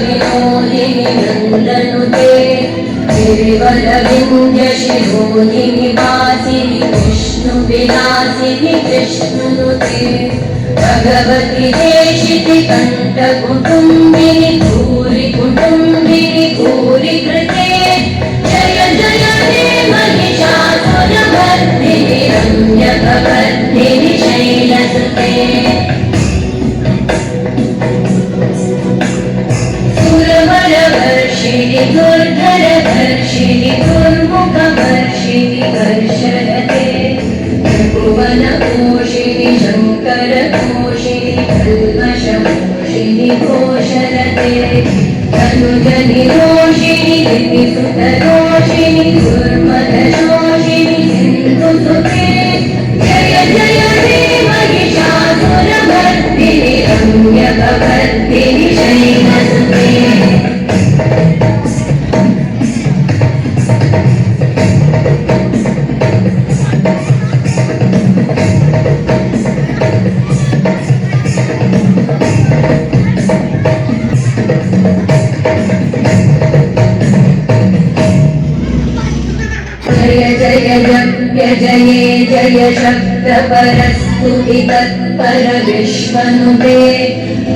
विनोदिनि नन्दनुते गिरिवरविन्द्यशिरोनि निवासिनि विष्णुविलासिनि विष्णुनुते भगवति देशिति कण्ठकुटुम्बिनि भूरि कुटुम्बिनि भूरि कृते जय जय हे महिषासुरमर्दिनि रम्यकवर्धिनि शैलसुते सुरवरवर्षिणि दुर्धरधर्षिणि दुर्मुखवर्षिणि वर्षरते त्रिभुवनपोषिणि शङ्करपोषिणि कल्मषपोषिणि घोषरते धनुजनिरोषिणि दितिसुतरोषिणि दुर्मदशोषिणि सिन्धुसुते जय जय हे महिषासुरमर्दिनि रम्यकवर्धिनि शैलसुते जये जय शब्दपरस्तुति तत्पर विश्वनुते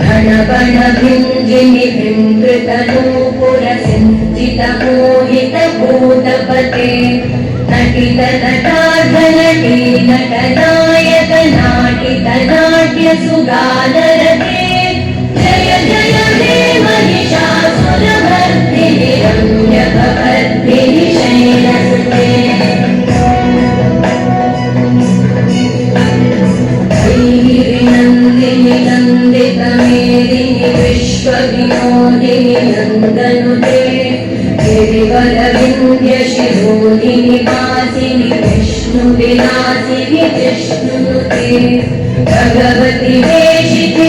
घनगणभिञ्जिनि विङ्कृतनूपुर सिञ्चितमोहित भूतपते नटित नटार्धनटी नटनायक नाटित नाट्य सुगानरते जय जय हे महिषासुरमर्दिनि रम्यकवर्धिनि शैलसुते नन्दितमेदिनि विश्वविनोदिनि नन्दनुते गिरिवरविन्द्यशिरोनि निवासिनि विष्णुविलासिनि विष्णुनुते भगवति देशिति